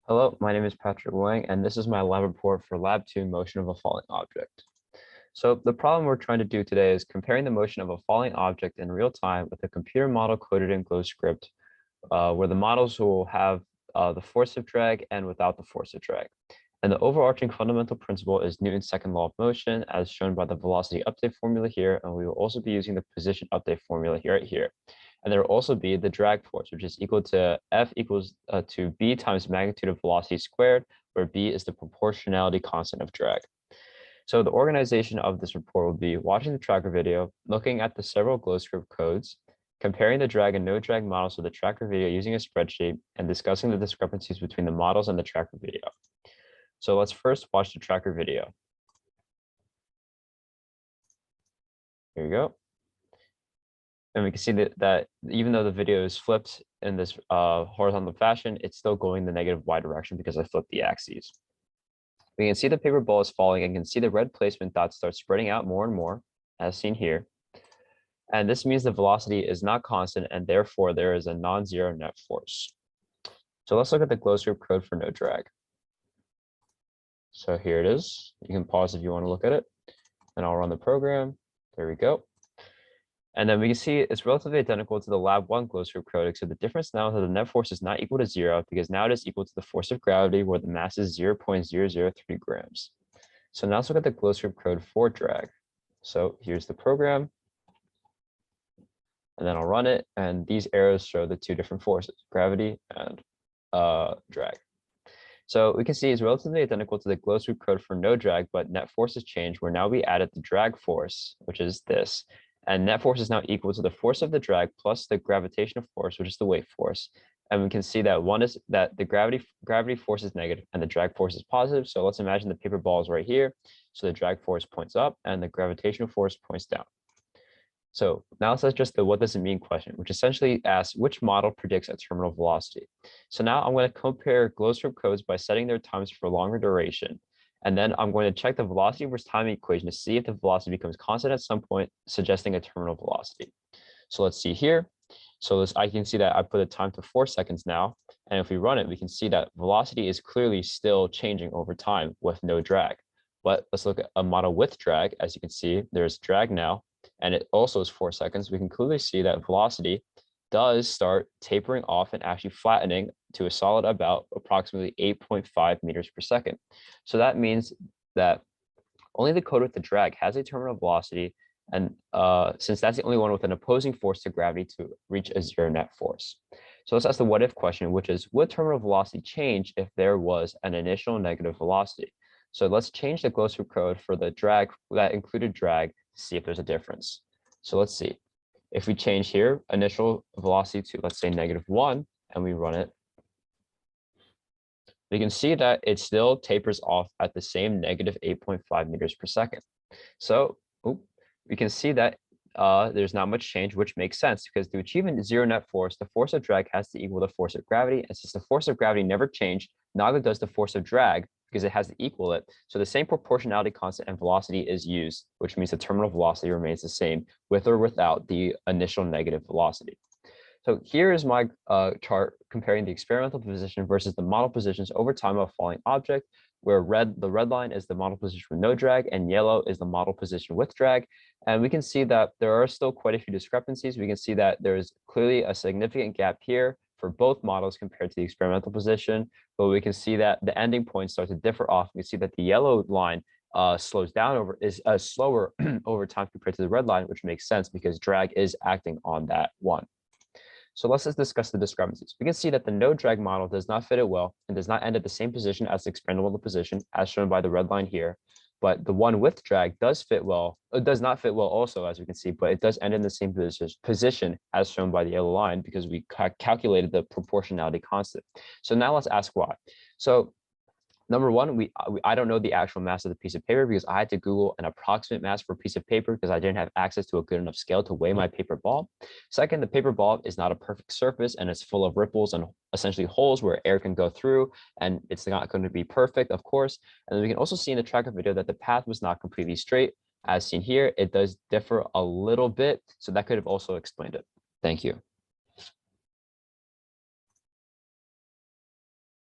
Hello, my name is Patrick Wang, and this is my lab report for Lab 2 motion of a falling object. So the problem we're trying to do today is comparing the motion of a falling object in real time with a computer model coded in GlowScript, where the models will have the force of drag and without the force of drag. And the overarching fundamental principle is Newton's second law of motion, as shown by the velocity update formula here, and we will also be using the position update formula here. And there will also be the drag force, which is equal to F equals to B times magnitude of velocity squared, where B is the proportionality constant of drag. So the organization of this report will be watching the tracker video, looking at the several GlowScript codes, comparing the drag and no drag models of the tracker video using a spreadsheet, and discussing the discrepancies between the models and the tracker video. So let's first watch the tracker video. Here we go. And we can see that even though the video is flipped in this horizontal fashion, it's still going the negative y direction because I flipped the axes. We can see the paper ball is falling and can see the red placement dots start spreading out more and more, as seen here. And this means the velocity is not constant, and therefore there is a non-zero net force. So let's look at the GlowScript code for no drag. So here it is. You can pause if you want to look at it, and I'll run the program. There we go. And then we can see it's relatively identical to the lab 1 GlowScript code, except the difference now is that the net force is not equal to 0 because now it is equal to the force of gravity where the mass is 0.003 grams. So now let's look at the GlowScript code for drag. So here's the program. And then I'll run it. And these arrows show the two different forces, gravity and drag. So we can see it's relatively identical to the GlowScript code for no drag, but net force has changed where now we added the drag force, which is this. And net force is now equal to the force of the drag plus the gravitational force, which is the weight force. And we can see that one is that the gravity force is negative and the drag force is positive. So let's imagine the paper ball is right here. So the drag force points up and the gravitational force points down. So now let's just the what does it mean question, which essentially asks which model predicts a terminal velocity. So now I'm going to compare GlowScript codes by setting their times for longer duration. And then I'm going to check the velocity versus time equation to see if the velocity becomes constant at some point, suggesting a terminal velocity. So let's see here. So I can see that I put the time to 4 seconds now. And if we run it, we can see that velocity is clearly still changing over time with no drag. But let's look at a model with drag. As you can see, there's drag now, and it also is 4 seconds. We can clearly see that velocity does start tapering off and actually flattening to a solid about approximately 8.5 meters per second. So that means that only the code with the drag has a terminal velocity, and since that's the only one with an opposing force to gravity to reach a zero net force. So let's ask the what if question, which is would terminal velocity change if there was an initial negative velocity? So let's change the GlowScript code for the drag that included drag to see if there's a difference. So let's see. If we change here, initial velocity to, let's say, -1, and we run it, we can see that it still tapers off at the same negative 8.5 meters per second. So we can see that there's not much change, which makes sense because to achieve a zero net force, the force of drag has to equal the force of gravity. And since the force of gravity never changed, neither does the force of drag because it has to equal it. So the same proportionality constant and velocity is used, which means the terminal velocity remains the same with or without the initial negative velocity. So here is my chart comparing the experimental position versus the model positions over time of a falling object, where the red line is the model position with no drag and yellow is the model position with drag. And we can see that there are still quite a few discrepancies. We can see that there is clearly a significant gap here for both models compared to the experimental position, but we can see that the ending points start to differ off. We see that the yellow line slows down is slower over time compared to the red line, which makes sense because drag is acting on that one. So let's just discuss the discrepancies. We can see that the no drag model does not fit it well and does not end at the same position as the experimental position, as shown by the red line here. But the one with drag does fit well. It does not fit well also, as we can see, but it does end in the same position as shown by the yellow line because we calculated the proportionality constant. So now let's ask why. So number one, I don't know the actual mass of the piece of paper because I had to Google an approximate mass for a piece of paper because I didn't have access to a good enough scale to weigh my paper ball. Second, the paper ball is not a perfect surface and it's full of ripples and essentially holes where air can go through, and it's not going to be perfect, of course. And then we can also see in the tracker video that the path was not completely straight. As seen here, it does differ a little bit, so that could have also explained it. Thank you.